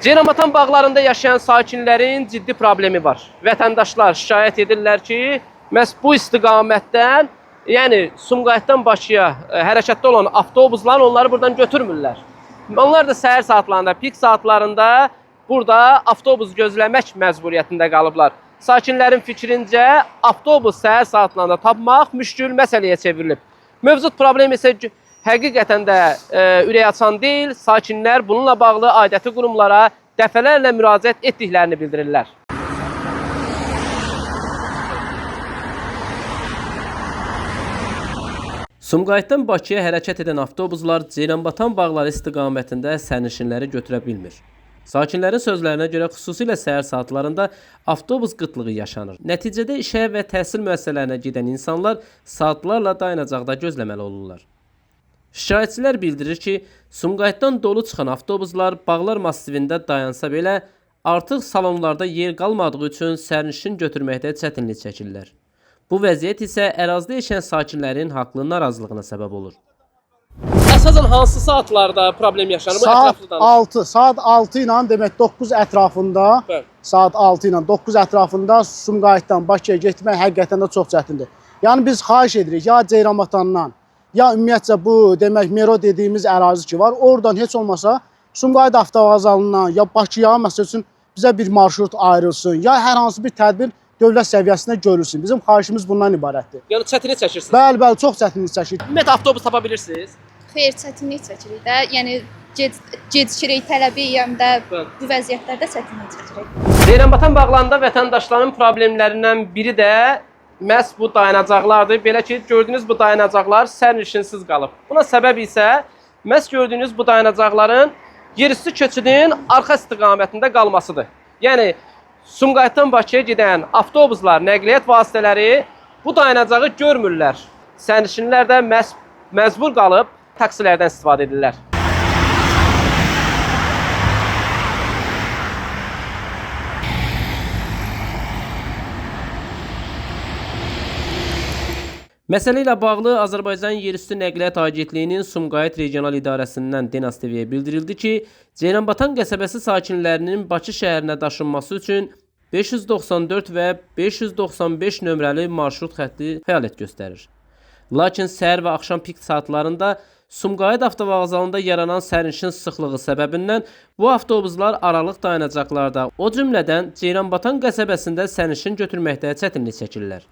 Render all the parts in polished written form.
Ceyranbatan bağlarında yaşayan sakinlərin ciddi problemi var. Vətəndaşlar şikayət edirlər ki, məhz bu istiqamətdən, yəni Sumqayıtdan Bakıya hərəkətdə olan avtobuslar onları buradan götürmürlər. Onlar da səhər saatlarında, pik saatlarında burada avtobus gözləmək məcburiyyətində qalıblar. Sakinlərin fikrincə avtobus səhər saatlarında tapmaq müşkül məsələyə çevrilib. Mövcud problem isə həqiqətən də ürək açan deyil. Sakinlər bununla bağlı aidiyyatı qurumlara dəfələrlə müraciət etdiklərini bildirirlər. Sumqayıtdan Bakıya hərəkət edən avtobuslar Ceyranbatan bağları istiqamətində sərnişinləri götürə bilmir. Sakinlərin sözlərinə görə xüsusilə səhər saatlarında avtobus qıtlığı yaşanır. Nəticədə işə və təhsil müəssisələrinə gedən insanlar saatlarla dayanacaqda gözləməli olurlar. Şikayətçilər bildirir ki, Sumqayıtdan dolu çıxan avtobuslar bağlar massivində dayansa belə artıq salonlarda yer qalmadığı üçün sərnişin götürməkdə çətinlik çəkirlər. Bu vəziyyət isə ərazidə yaşayan sakinlərin haqlı narazılığına səbəb olur. Əsasən hansı saatlarda problem yaşanır? Saat 6 ilə demək 9 ətrafında, bəli. Saat 6 ilə 9 ətrafında Sumqayıtdan Bakıya getmək həqiqətən də çox çətindir. Yəni biz xahiş edirik ya Ceyranbatandan, ya ümumiyyətcə bu demək Mero dediyimiz ərazi ki var, oradan heç olmasa Sumqayıt avtovağzalından ya Bakıya məsəl üçün bizə bir marşrut ayrılsın, ya hər hansı bir tədbir dövlət səviyyəsində görülsün. Bizim xahişimiz bundan ibarətdir. Yəni çətinlik çəkirsiniz? Bəli, çox çətinlik çəkirik. Ümumiyyətlə avtobus tapa bilirsiniz? Xeyr, çətinlik çəkirik də. Yəni gecikirik, tələb eləyəm də bu vəziyyətlərdə çətinlik çəkirik. Ceyranbatan bağlarında vətəndaşların problemlərindən biri də məhz bu dayanacaqlardır. Belə ki, gördüyünüz bu dayanacaqlar sərnişinsiz qalıb. Buna səbəb isə məhz gördüyünüz bu dayanacaqların yerüstü keçidin arxa istiqamətində qalmasıdır. Yəni Sumqayıtdan Bakıya gedən avtobuslar, nəqliyyat vasitələri bu dayanacağı görmürlər. Sərnişinlər də məcbur qalıb taksilərdən istifadə edirlər. Məsələ ilə bağlı Azərbaycan Yerüstü Nəqliyyat Agentliyinin Sumqayıt Regional İdarəsindən Denas TV-yə bildirildi ki, Ceyranbatan qəsəbəsi sakinlərinin Bakı şəhərinə daşınması üçün 594 və 595 nömrəli marşrut xətti fəaliyyət göstərir. Lakin səhər və axşam pik saatlarında Sumqayıt avtovağzalında yaranan sərnişin sıxlığı səbəbindən bu avtobuslar aralıq dayanacaqlarda, o cümlədən Ceyranbatan qəsəbəsində sərnişin götürməkdə çətinlik çəkirlər.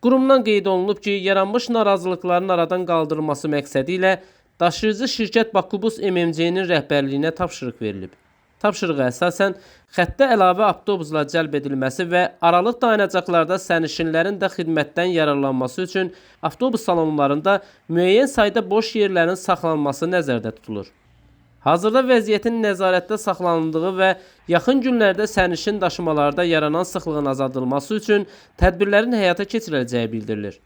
Qurumdan qeyd olunub ki, yaranmış narazılıqların aradan qaldırılması məqsədi ilə daşıyıcı şirkət Bakubus MMC-nin rəhbərliyinə tapşırıq verilib. Tapşırığa əsasən xəttə əlavə avtobuslar cəlb edilməsi və aralıq dayanacaqlarda sərnişinlərin də xidmətdən yararlanması üçün avtobus salonlarında müəyyən sayda boş yerlərin saxlanması nəzərdə tutulur. Hazırda vəziyyətin nəzarətdə saxlanıldığı və yaxın günlərdə sərnişin daşımalarda yaranan sıxlığın azaldılması üçün tədbirlərin həyata keçiriləcəyi bildirilir.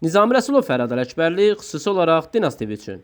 Nizami Rəsulov, Fərad Ələkbərli, xüsusi olaraq Dinas TV üçün.